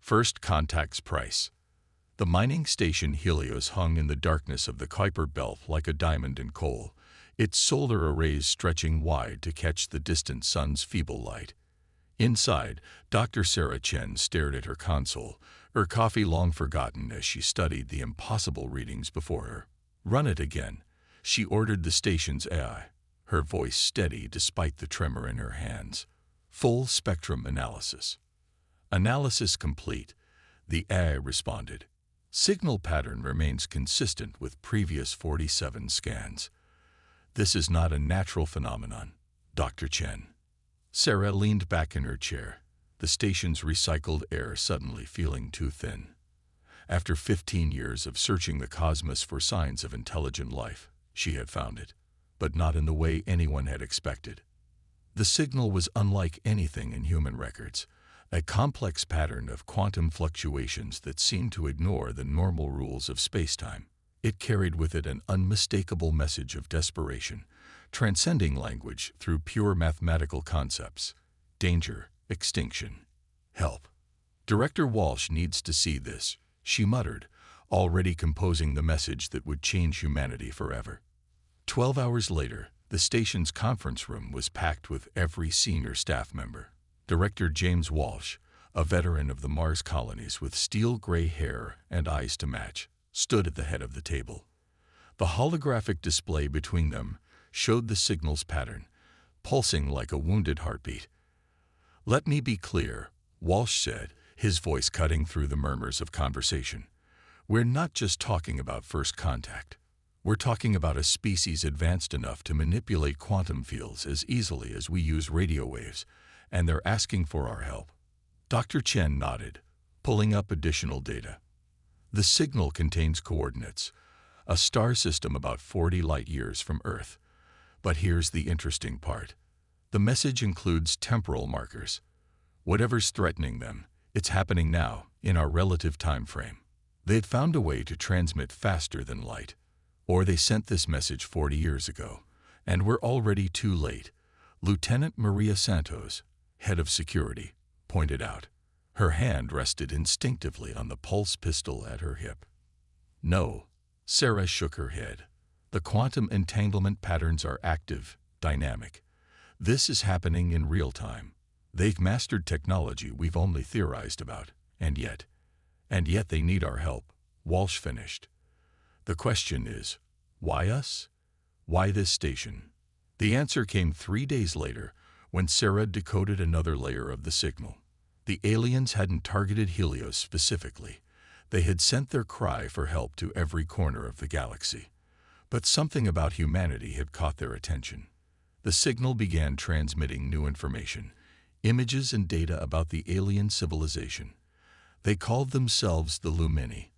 First Contact's Price. The mining station Helios hung in the darkness of the Kuiper Belt like a diamond in coal, its solar arrays stretching wide to catch the distant sun's feeble light. Inside, Dr. Sarah Chen stared at her console, her coffee long forgotten as she studied the impossible readings before her. "Run it again," she ordered the station's AI, her voice steady despite the tremor in her hands. "Full spectrum analysis." "Analysis complete," the AI responded. "Signal pattern remains consistent with previous 47 scans." "This is not a natural phenomenon, Dr. Chen." Sarah leaned back in her chair, the station's recycled air suddenly feeling too thin. After 15 years of searching the cosmos for signs of intelligent life, she had found it, but not in the way anyone had expected. The signal was unlike anything in human records, a complex pattern of quantum fluctuations that seemed to ignore the normal rules of spacetime. It carried with it an unmistakable message of desperation, transcending language through pure mathematical concepts. Danger, extinction, help. "Director Walsh needs to see this," she muttered, already composing the message that would change humanity forever. 12 hours later, the station's conference room was packed with every senior staff member. Director James Walsh, a veteran of the Mars colonies with steel-gray hair and eyes to match, stood at the head of the table. The holographic display between them showed the signal's pattern, pulsing like a wounded heartbeat. "Let me be clear," Walsh said, his voice cutting through the murmurs of conversation. "We're not just talking about first contact. We're talking about a species advanced enough to manipulate quantum fields as easily as we use radio waves, and they're asking for our help." Dr. Chen nodded, pulling up additional data. "The signal contains coordinates, a star system about 40 light-years from Earth. But here's the interesting part. The message includes temporal markers. Whatever's threatening them, it's happening now, in our relative time frame. They'd found a way to transmit faster than light. Or they sent this message 40 years ago, and we're already too late," Lieutenant Maria Santos, head of security, pointed out. Her hand rested instinctively on the pulse pistol at her hip. "No," Sarah shook her head. "The quantum entanglement patterns are active, dynamic. This is happening in real time. They've mastered technology we've only theorized about, and yet they need our help," Walsh finished. "The question is, why us? Why this station?" The answer came 3 days later, when Sarah decoded another layer of the signal. The aliens hadn't targeted Helios specifically. They had sent their cry for help to every corner of the galaxy. But something about humanity had caught their attention. The signal began transmitting new information, images and data about the alien civilization. They called themselves the Lumini,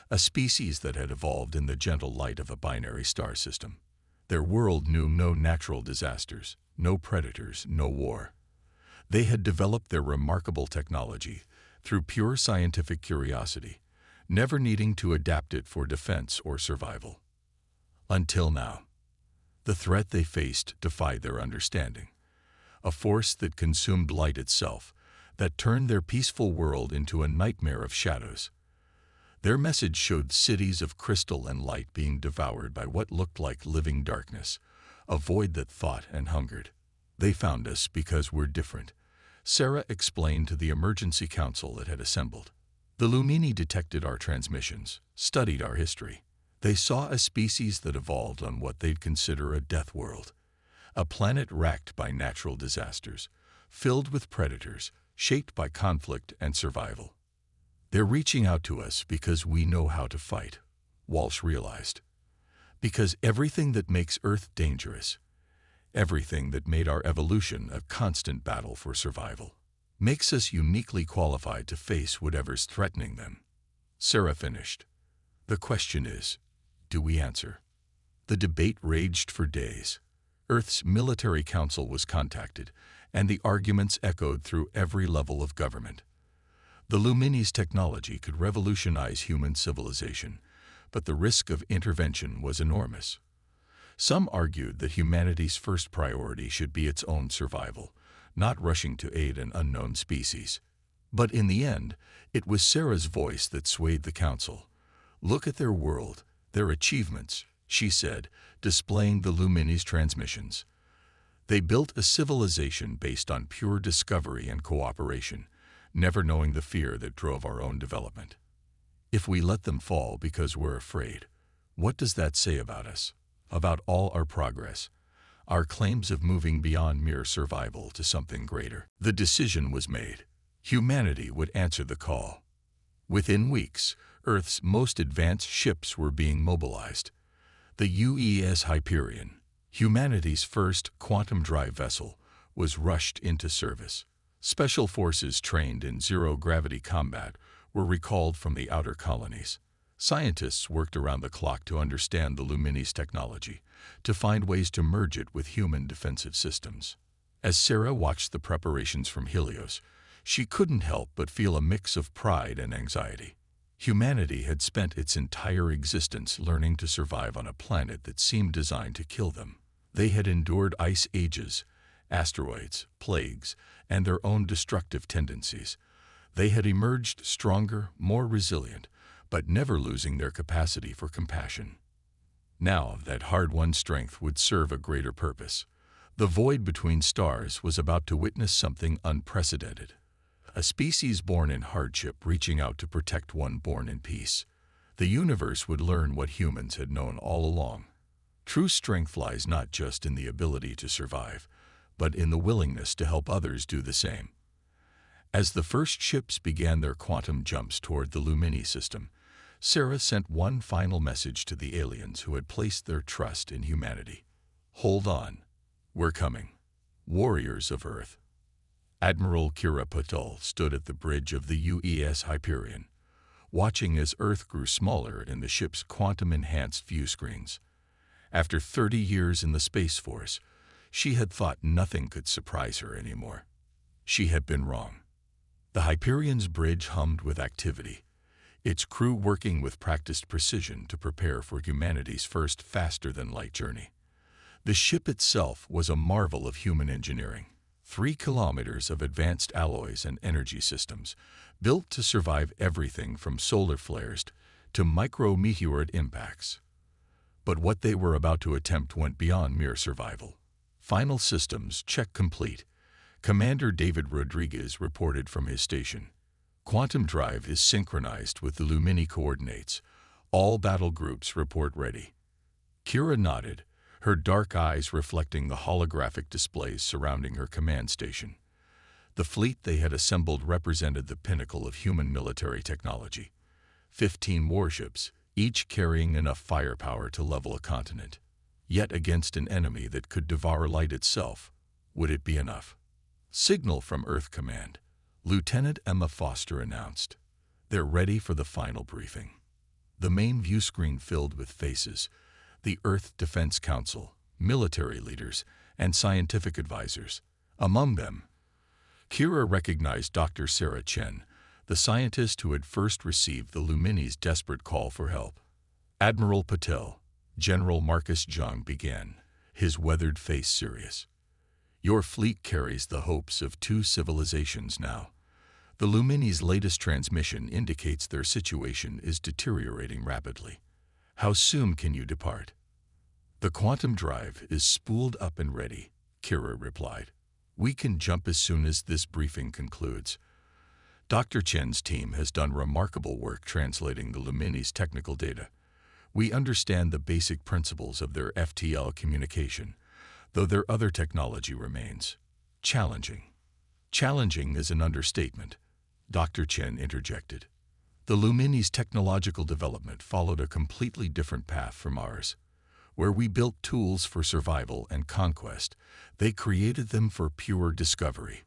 a species that had evolved in the gentle light of a binary star system. Their world knew no natural disasters, no predators, no war. They had developed their remarkable technology through pure scientific curiosity, never needing to adapt it for defense or survival. Until now. The threat they faced defied their understanding. A force that consumed light itself, that turned their peaceful world into a nightmare of shadows. Their message showed cities of crystal and light being devoured by what looked like living darkness, a void that thought and hungered. "They found us because we're different," Sarah explained to the emergency council that had assembled. "The Lumini detected our transmissions, studied our history. They saw a species that evolved on what they'd consider a death world, a planet racked by natural disasters, filled with predators, shaped by conflict and survival. They're reaching out to us because we know how to fight," Walsh realized. "Because everything that makes Earth dangerous, everything that made our evolution a constant battle for survival, makes us uniquely qualified to face whatever's threatening them." Sarah finished. "The question is, do we answer?" The debate raged for days. Earth's military council was contacted, and the arguments echoed through every level of government. The Lumini's technology could revolutionize human civilization, but the risk of intervention was enormous. Some argued that humanity's first priority should be its own survival, not rushing to aid an unknown species. But in the end, it was Sarah's voice that swayed the council. "Look at their world, their achievements," she said, displaying the Lumini's transmissions. "They built a civilization based on pure discovery and cooperation, never knowing the fear that drove our own development. If we let them fall because we're afraid, what does that say about us? About all our progress? Our claims of moving beyond mere survival to something greater?" The decision was made. Humanity would answer the call. Within weeks, Earth's most advanced ships were being mobilized. The UES Hyperion, humanity's first quantum drive vessel, was rushed into service. Special forces trained in zero-gravity combat were recalled from the outer colonies. Scientists worked around the clock to understand the Lumini's technology, to find ways to merge it with human defensive systems. As Sarah watched the preparations from Helios, she couldn't help but feel a mix of pride and anxiety. Humanity had spent its entire existence learning to survive on a planet that seemed designed to kill them. They had endured ice ages, asteroids, plagues, and their own destructive tendencies. They had emerged stronger, more resilient, but never losing their capacity for compassion. Now that hard-won strength would serve a greater purpose. The void between stars was about to witness something unprecedented. A species born in hardship reaching out to protect one born in peace. The universe would learn what humans had known all along. True strength lies not just in the ability to survive, but in the willingness to help others do the same. As the first ships began their quantum jumps toward the Lumini system, Sarah sent one final message to the aliens who had placed their trust in humanity. "Hold on. We're coming. Warriors of Earth." Admiral Kira Patel stood at the bridge of the UES Hyperion, watching as Earth grew smaller in the ship's quantum-enhanced view screens. After 30 years in the Space Force, she had thought nothing could surprise her anymore. She had been wrong. The Hyperion's bridge hummed with activity, its crew working with practiced precision to prepare for humanity's first faster-than-light journey. The ship itself was a marvel of human engineering. 3 kilometers of advanced alloys and energy systems, built to survive everything from solar flares to micro-meteorite impacts. But what they were about to attempt went beyond mere survival. Final systems check complete. Commander David Rodriguez reported from his station. "Quantum drive is synchronized with the Lumini coordinates. All battle groups report ready." Kira nodded, her dark eyes reflecting the holographic displays surrounding her command station. The fleet they had assembled represented the pinnacle of human military technology. 15 warships, each carrying enough firepower to level a continent. Yet against an enemy that could devour light itself, would it be enough? "Signal from Earth Command," Lieutenant Emma Foster announced. "They're ready for the final briefing." The main view screen filled with faces, the Earth Defense Council, military leaders, and scientific advisors. Among them, Kira recognized Dr. Sarah Chen, the scientist who had first received the Lumini's desperate call for help. Admiral Patel, General Marcus Jung began, his weathered face serious. "Your fleet carries the hopes of 2 civilizations now. The Lumini's latest transmission indicates their situation is deteriorating rapidly. How soon can you depart?" "The quantum drive is spooled up and ready," Kira replied. "We can jump as soon as this briefing concludes." Dr. Chen's team has done remarkable work translating the Lumini's technical data. We understand the basic principles of their FTL communication, though their other technology remains challenging. "Challenging is an understatement," Dr. Chen interjected. "The Lumini's technological development followed a completely different path from ours. Where we built tools for survival and conquest, they created them for pure discovery.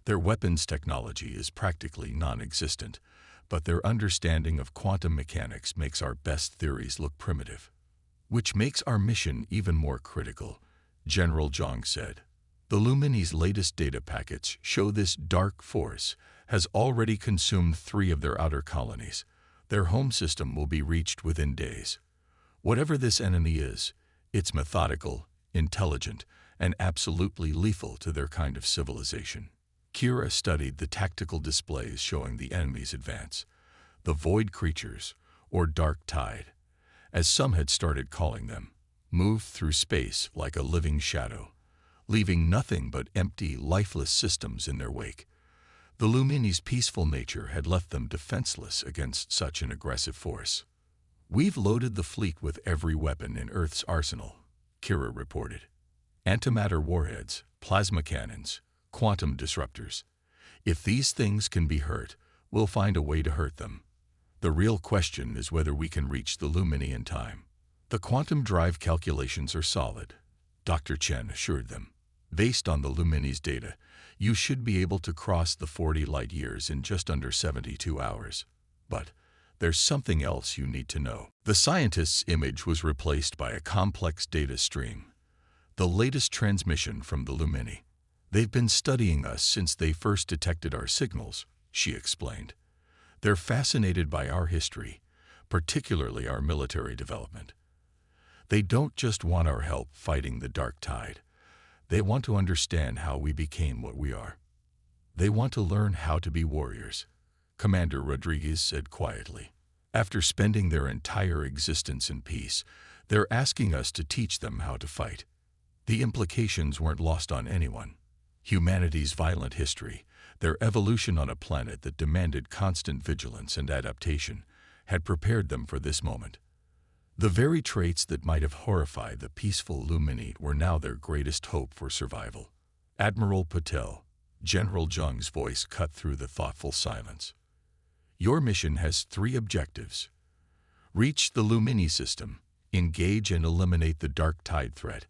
Their weapons technology is practically non-existent, but their understanding of quantum mechanics makes our best theories look primitive. Which makes our mission even more critical," General Zhang said. "The Lumini's latest data packets show this dark force has already consumed 3 of their outer colonies. Their home system will be reached within days. Whatever this enemy is, it's methodical, intelligent, and absolutely lethal to their kind of civilization." Kira studied the tactical displays showing the enemy's advance, the void creatures, or dark tide, as some had started calling them, moved through space like a living shadow, leaving nothing but empty, lifeless systems in their wake. The Lumini's peaceful nature had left them defenseless against such an aggressive force. "We've loaded the fleet with every weapon in Earth's arsenal," Kira reported. "Antimatter warheads, plasma cannons, quantum disruptors. If these things can be hurt, we'll find a way to hurt them. The real question is whether we can reach the Lumini in time." "The quantum drive calculations are solid," Dr. Chen assured them. "Based on the Lumini's data, you should be able to cross the 40 light years in just under 72 hours. But there's something else you need to know." The scientist's image was replaced by a complex data stream, the latest transmission from the Lumini. "They've been studying us since they first detected our signals," she explained. "They're fascinated by our history, particularly our military development. They don't just want our help fighting the dark tide. They want to understand how we became what we are. They want to learn how to be warriors," Commander Rodriguez said quietly. "After spending their entire existence in peace, they're asking us to teach them how to fight." The implications weren't lost on anyone. Humanity's violent history, their evolution on a planet that demanded constant vigilance and adaptation, had prepared them for this moment. The very traits that might have horrified the peaceful Lumini were now their greatest hope for survival. "Admiral Patel," General Zheng's voice cut through the thoughtful silence. "Your mission has 3 objectives. Reach the Lumini system, engage and eliminate the dark tide threat,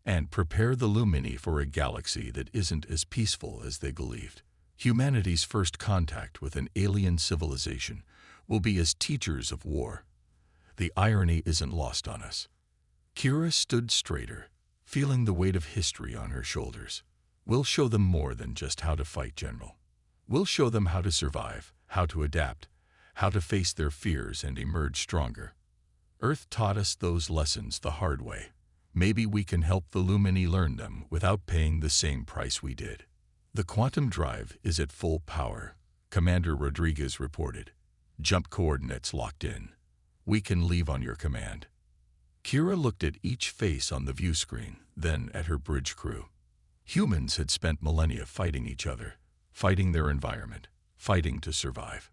and prepare the Lumini for a galaxy that isn't as peaceful as they believed. Humanity's first contact with an alien civilization will be as teachers of war. The irony isn't lost on us." Kira stood straighter, feeling the weight of history on her shoulders. "We'll show them more than just how to fight, General. We'll show them how to survive, how to adapt, how to face their fears and emerge stronger. Earth taught us those lessons the hard way. Maybe we can help the Lumini learn them without paying the same price we did." "The quantum drive is at full power," Commander Rodriguez reported. "Jump coordinates locked in. We can leave on your command." Kira looked at each face on the view screen, then at her bridge crew. Humans had spent millennia fighting each other, fighting their environment, fighting to survive.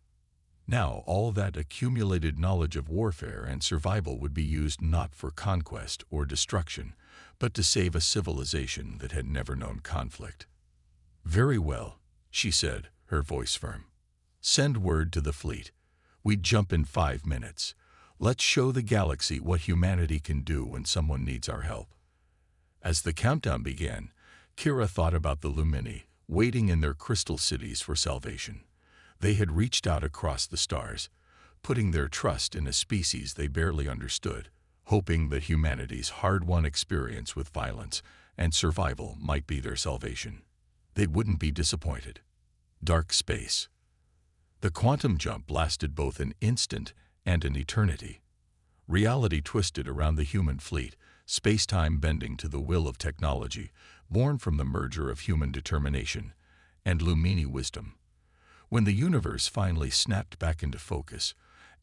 Now all that accumulated knowledge of warfare and survival would be used not for conquest or destruction, but to save a civilization that had never known conflict. "Very well," she said, her voice firm. "Send word to the fleet. We jump in 5 minutes. Let's show the galaxy what humanity can do when someone needs our help." As the countdown began, Kira thought about the Lumini, waiting in their crystal cities for salvation. They had reached out across the stars, putting their trust in a species they barely understood, hoping that humanity's hard-won experience with violence and survival might be their salvation. They wouldn't be disappointed. Dark space. The quantum jump lasted both an instant and an eternity. Reality twisted around the human fleet, space-time bending to the will of technology, born from the merger of human determination and Lumini wisdom. When the universe finally snapped back into focus,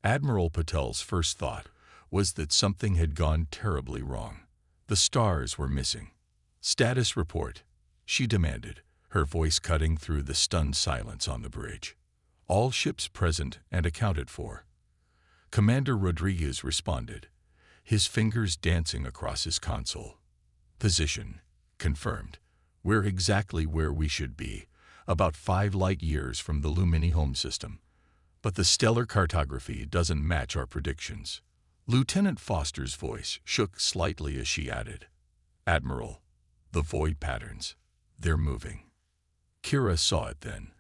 Admiral Patel's first thought was that something had gone terribly wrong. The stars were missing. "Status report," she demanded, her voice cutting through the stunned silence on the bridge. "All ships present and accounted for." Commander Rodriguez responded, his fingers dancing across his console. "Position confirmed. We're exactly where we should be, about 5 light years from the Lumini home system. But the stellar cartography doesn't match our predictions." Lieutenant Foster's voice shook slightly as she added, "Admiral, the void patterns, they're moving." Kira saw it then.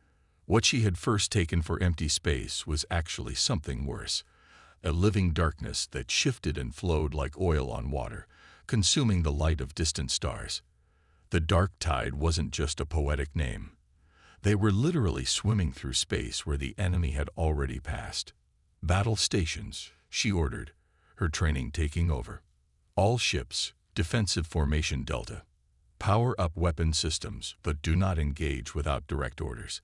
What she had first taken for empty space was actually something worse. A living darkness that shifted and flowed like oil on water, consuming the light of distant stars. The dark tide wasn't just a poetic name. They were literally swimming through space where the enemy had already passed. "Battle stations," she ordered, her training taking over. "All ships, defensive formation Delta. Power up weapon systems, but do not engage without direct orders.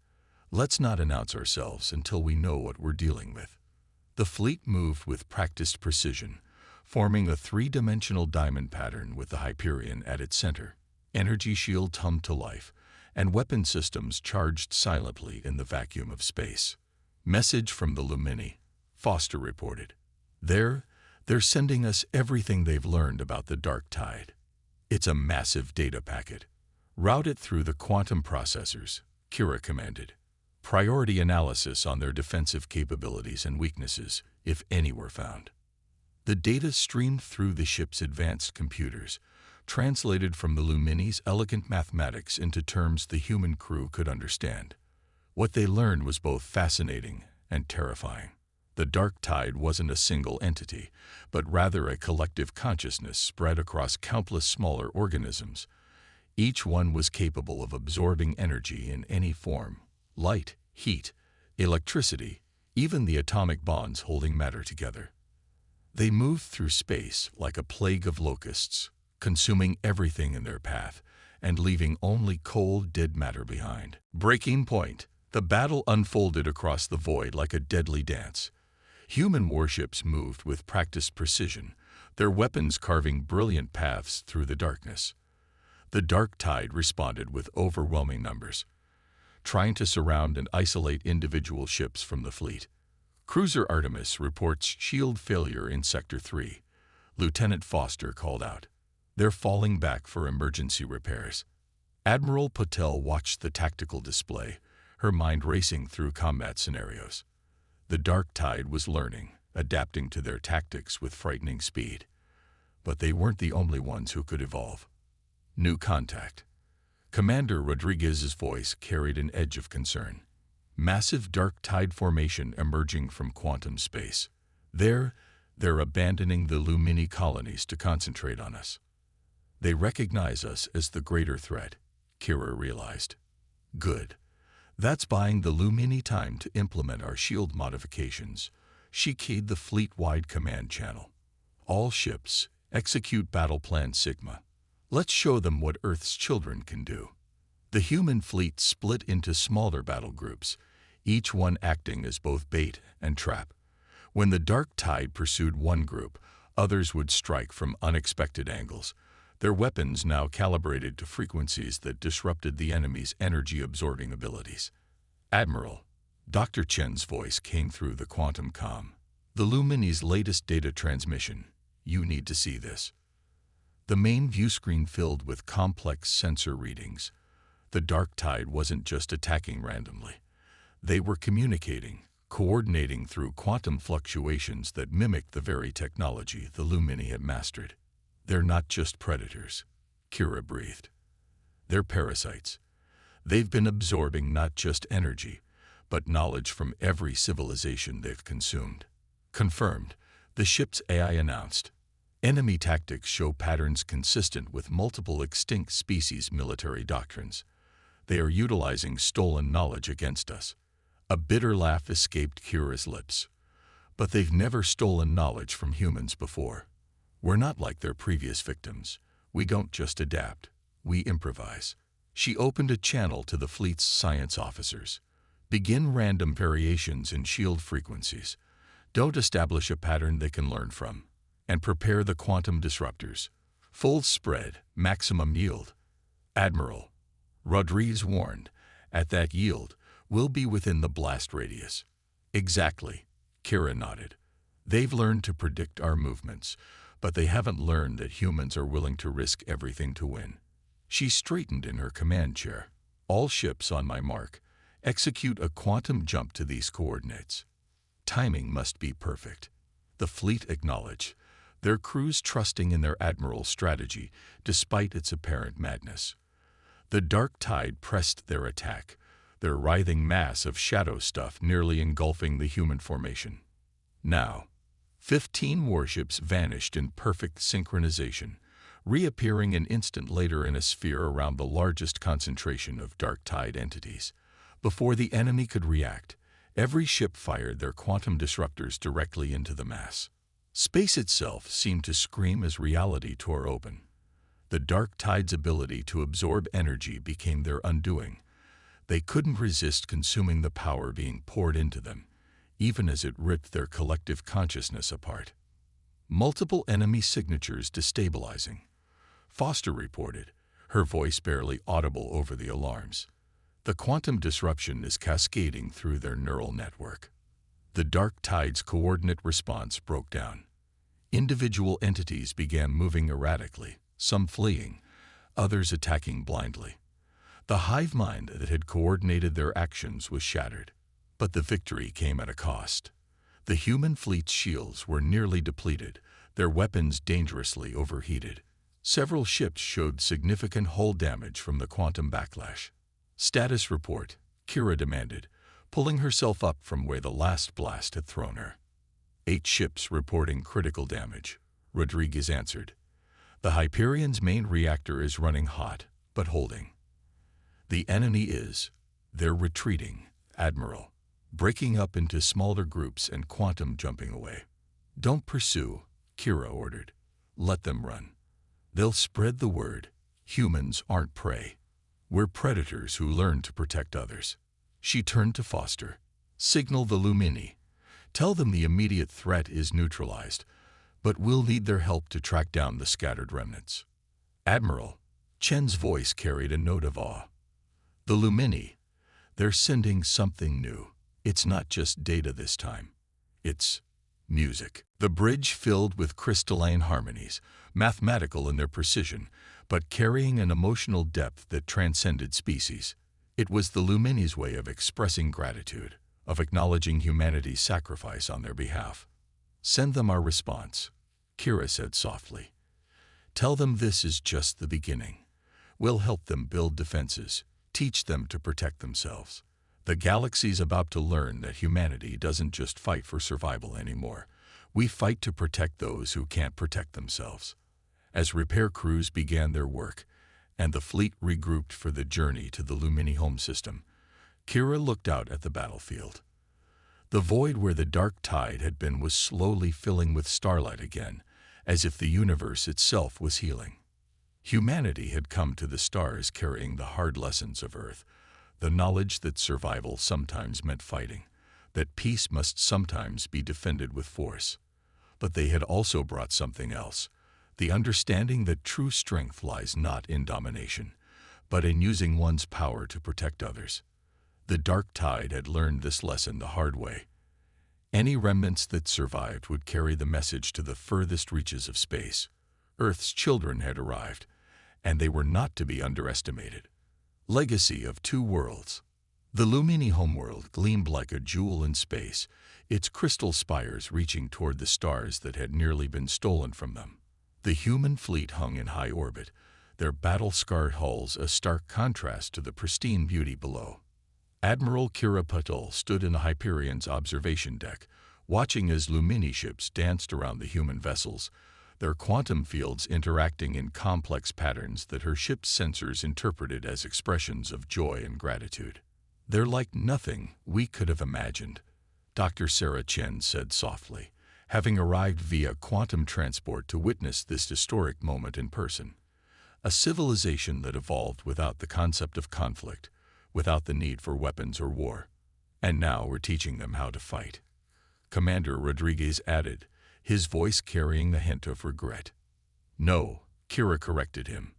Let's not announce ourselves until we know what we're dealing with. The fleet moved with practiced precision, forming a three-dimensional diamond pattern with the Hyperion at its center. Energy shields hummed to life, and weapon systems charged silently in the vacuum of space. Message from the Lumini, Foster reported. They're sending us everything they've learned about the Dark Tide. It's a massive data packet. Route it through the quantum processors, Kira commanded. Priority analysis on their defensive capabilities and weaknesses, if any were found. The data streamed through the ship's advanced computers, translated from the Lumini's elegant mathematics into terms the human crew could understand. What they learned was both fascinating and terrifying. The Dark Tide wasn't a single entity, but rather a collective consciousness spread across countless smaller organisms. Each one was capable of absorbing energy in any form: light, heat, electricity, even the atomic bonds holding matter together. They moved through space like a plague of locusts, consuming everything in their path and leaving only cold, dead matter behind. Breaking point. The battle unfolded across the void like a deadly dance. Human warships moved with practiced precision, their weapons carving brilliant paths through the darkness. The Dark Tide responded with overwhelming numbers, trying to surround and isolate individual ships from the fleet. Cruiser Artemis reports shield failure in Sector 3. Lieutenant Foster called out. They're falling back for emergency repairs. Admiral Patel watched the tactical display, her mind racing through combat scenarios. The Dark Tide was learning, adapting to their tactics with frightening speed. But they weren't the only ones who could evolve. New contact. Commander Rodriguez's voice carried an edge of concern. Massive Dark Tide formation emerging from quantum space. They're abandoning the Lumini colonies to concentrate on us. They recognize us as the greater threat, Kira realized. Good. That's buying the Lumini time to implement our shield modifications. She keyed the fleet-wide command channel. All ships, execute Battle Plan Sigma. Let's show them what Earth's children can do. The human fleet split into smaller battle groups, each one acting as both bait and trap. When the Dark Tide pursued one group, others would strike from unexpected angles, their weapons now calibrated to frequencies that disrupted the enemy's energy-absorbing abilities. Admiral, Dr. Chen's voice came through the quantum comm. The Lumini's latest data transmission. You need to see this. The main view screen filled with complex sensor readings. The Dark Tide wasn't just attacking randomly. They were communicating, coordinating through quantum fluctuations that mimicked the very technology the Lumini had mastered. They're not just predators, Kira breathed. They're parasites. They've been absorbing not just energy, but knowledge from every civilization they've consumed. Confirmed, the ship's AI announced. Enemy tactics show patterns consistent with multiple extinct species' military doctrines. They are utilizing stolen knowledge against us. A bitter laugh escaped Kira's lips. But they've never stolen knowledge from humans before. We're not like their previous victims. We don't just adapt, we improvise. She opened a channel to the fleet's science officers. Begin random variations in shield frequencies. Don't establish a pattern they can learn from. And prepare the quantum disruptors. Full spread, maximum yield. Admiral, Rodriguez warned, at that yield, we'll be within the blast radius. Exactly, Kira nodded. They've learned to predict our movements, but they haven't learned that humans are willing to risk everything to win. She straightened in her command chair. All ships on my mark. Execute a quantum jump to these coordinates. Timing must be perfect. The fleet acknowledged, their crews trusting in their admiral's strategy despite its apparent madness. The Dark Tide pressed their attack, their writhing mass of shadow stuff nearly engulfing the human formation. Now, 15 warships vanished in perfect synchronization, reappearing an instant later in a sphere around the largest concentration of Dark Tide entities. Before the enemy could react, every ship fired their quantum disruptors directly into the mass. Space itself seemed to scream as reality tore open. The dark tide's ability to absorb energy became their undoing. They couldn't resist consuming the power being poured into them, even as it ripped their collective consciousness apart. Multiple enemy signatures destabilizing, Foster reported, her voice barely audible over the alarms. The quantum disruption is cascading through their neural network. The dark tide's coordinate response broke down. Individual entities began moving erratically, some fleeing, others attacking blindly. The hive mind that had coordinated their actions was shattered. But the victory came at a cost. The human fleet's shields were nearly depleted, their weapons dangerously overheated. Several ships showed significant hull damage from the quantum backlash. "Status report," Kira demanded, pulling herself up from where the last blast had thrown her. 8 ships reporting critical damage, Rodriguez answered. "The Hyperion's main reactor is running hot, but holding. The enemy is. They're retreating, Admiral. Breaking up into smaller groups and quantum jumping away." "Don't pursue," Kira ordered. "Let them run. They'll spread the word. Humans aren't prey. We're predators who learn to protect others." She turned to Foster. "Signal the Lumini. Tell them the immediate threat is neutralized, but we'll need their help to track down the scattered remnants." "Admiral," Chen's voice carried a note of awe. "The Lumini. They're sending something new. It's not just data this time. It's music." The bridge filled with crystalline harmonies, mathematical in their precision, but carrying an emotional depth that transcended species. It was the Lumini's way of expressing gratitude, of acknowledging humanity's sacrifice on their behalf. "Send them our response," Kira said softly. "Tell them this is just the beginning. We'll help them build defenses, teach them to protect themselves. The galaxy's about to learn that humanity doesn't just fight for survival anymore. We fight to protect those who can't protect themselves." As repair crews began their work, and the fleet regrouped for the journey to the Lumini home system, Kira looked out at the battlefield. The void where the dark tide had been was slowly filling with starlight again, as if the universe itself was healing. Humanity had come to the stars carrying the hard lessons of Earth, the knowledge that survival sometimes meant fighting, that peace must sometimes be defended with force. But they had also brought something else, the understanding that true strength lies not in domination, but in using one's power to protect others. The dark tide had learned this lesson the hard way. Any remnants that survived would carry the message to the furthest reaches of space. Earth's children had arrived, and they were not to be underestimated. Legacy of two worlds. The Lumini homeworld gleamed like a jewel in space, its crystal spires reaching toward the stars that had nearly been stolen from them. The human fleet hung in high orbit, their battle-scarred hulls a stark contrast to the pristine beauty below. Admiral Kira Patul stood in the Hyperion's observation deck, watching as Lumini ships danced around the human vessels, their quantum fields interacting in complex patterns that her ship's sensors interpreted as expressions of joy and gratitude. "They're like nothing we could have imagined," Dr. Sarah Chen said softly, having arrived via quantum transport to witness this historic moment in person. "A civilization that evolved without the concept of conflict, without the need for weapons or war. And now we're teaching them how to fight," Commander Rodriguez added, his voice carrying the hint of regret. "No," Kira corrected him.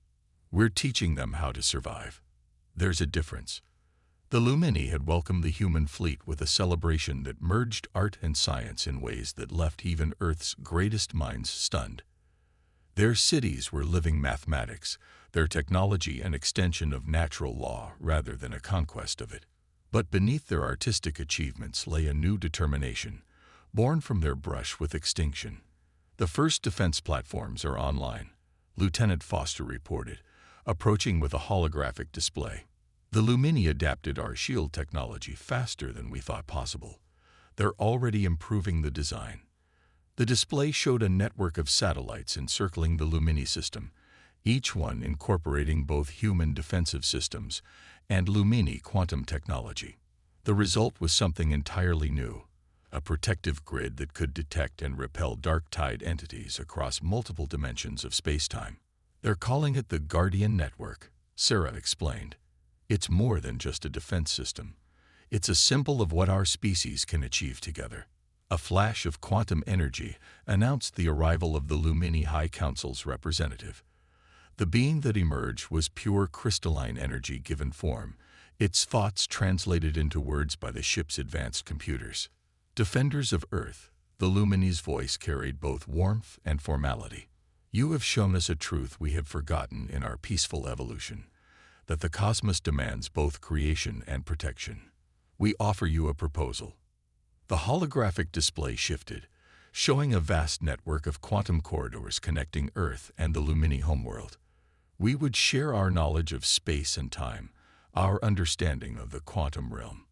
"We're teaching them how to survive. There's a difference." The Lumini had welcomed the human fleet with a celebration that merged art and science in ways that left even Earth's greatest minds stunned. Their cities were living mathematics, their technology an extension of natural law rather than a conquest of it. But beneath their artistic achievements lay a new determination, born from their brush with extinction. "The first defense platforms are online," Lieutenant Foster reported, approaching with a holographic display. "The Lumini adapted our shield technology faster than we thought possible. They're already improving the design." The display showed a network of satellites encircling the Lumini system, each one incorporating both human defensive systems and Lumini quantum technology. The result was something entirely new, a protective grid that could detect and repel dark tide entities across multiple dimensions of spacetime. They're calling it the Guardian Network, Sarah explained. It's more than just a defense system. It's a symbol of what our species can achieve together. A flash of quantum energy announced the arrival of the Lumini High Council's representative. The being that emerged was pure crystalline energy given form, its thoughts translated into words by the ship's advanced computers. Defenders of Earth, the Lumini's voice carried both warmth and formality. You have shown us a truth we have forgotten in our peaceful evolution, that the cosmos demands both creation and protection. We offer you a proposal. The holographic display shifted, showing a vast network of quantum corridors connecting Earth and the Lumini homeworld. We would share our knowledge of space and time, our understanding of the quantum realm.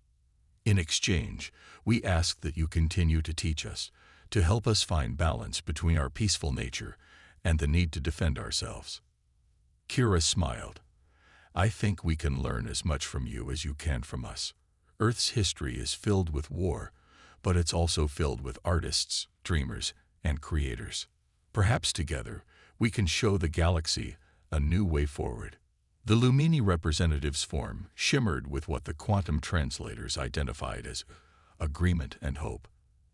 In exchange, we ask that you continue to teach us, to help us find balance between our peaceful nature and the need to defend ourselves. Kira smiled. I think we can learn as much from you as you can from us. Earth's history is filled with war, but it's also filled with artists, dreamers, and creators. Perhaps together, we can show the galaxy a new way forward. The Lumini representative's form shimmered with what the quantum translators identified as agreement and hope.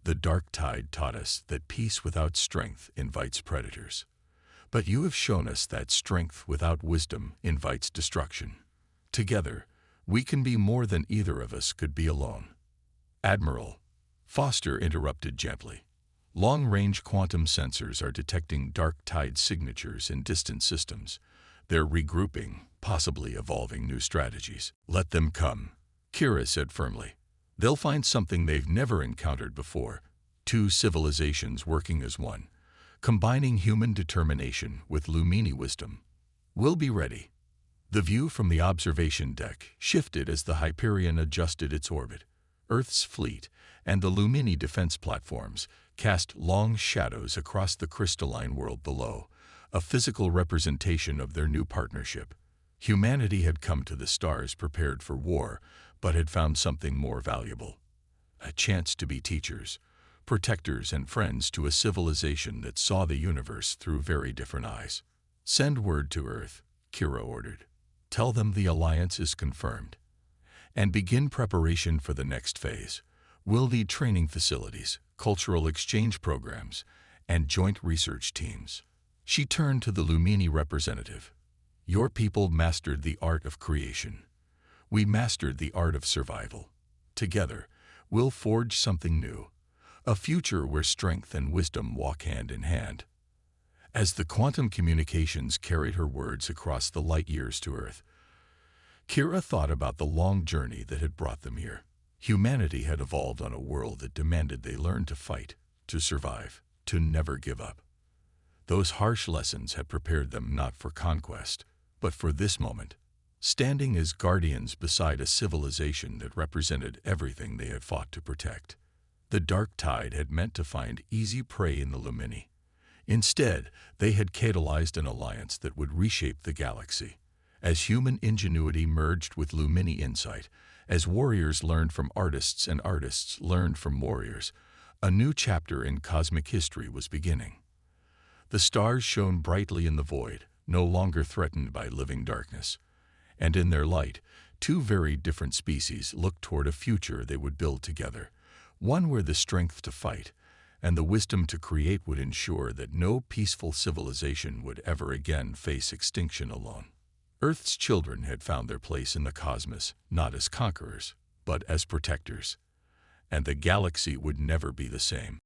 The dark tide taught us that peace without strength invites predators. But you have shown us that strength without wisdom invites destruction. Together, we can be more than either of us could be alone. Admiral, Foster interrupted gently. Long-range quantum sensors are detecting dark tide signatures in distant systems. They're regrouping, possibly evolving new strategies. Let them come, Kira said firmly. They'll find something they've never encountered before. Two civilizations working as one, combining human determination with Lumini wisdom. We'll be ready. The view from the observation deck shifted as the Hyperion adjusted its orbit. Earth's fleet and the Lumini defense platforms cast long shadows across the crystalline world below, a physical representation of their new partnership. Humanity had come to the stars prepared for war, but had found something more valuable. A chance to be teachers, protectors and friends to a civilization that saw the universe through very different eyes. Send word to Earth, Kira ordered. Tell them the alliance is confirmed. And begin preparation for the next phase. We'll need training facilities, cultural exchange programs, and joint research teams. She turned to the Lumini representative. Your people mastered the art of creation. We mastered the art of survival. Together, we'll forge something new, a future where strength and wisdom walk hand in hand. As the quantum communications carried her words across the light years to Earth, Kira thought about the long journey that had brought them here. Humanity had evolved on a world that demanded they learn to fight, to survive, to never give up. Those harsh lessons had prepared them not for conquest, but for this moment, standing as guardians beside a civilization that represented everything they had fought to protect. The dark tide had meant to find easy prey in the Lumini. Instead, they had catalyzed an alliance that would reshape the galaxy. As human ingenuity merged with Lumini insight, as warriors learned from artists and artists learned from warriors, a new chapter in cosmic history was beginning. The stars shone brightly in the void, no longer threatened by living darkness. And in their light, two very different species looked toward a future they would build together, one where the strength to fight and the wisdom to create would ensure that no peaceful civilization would ever again face extinction alone. Earth's children had found their place in the cosmos, not as conquerors, but as protectors. And the galaxy would never be the same.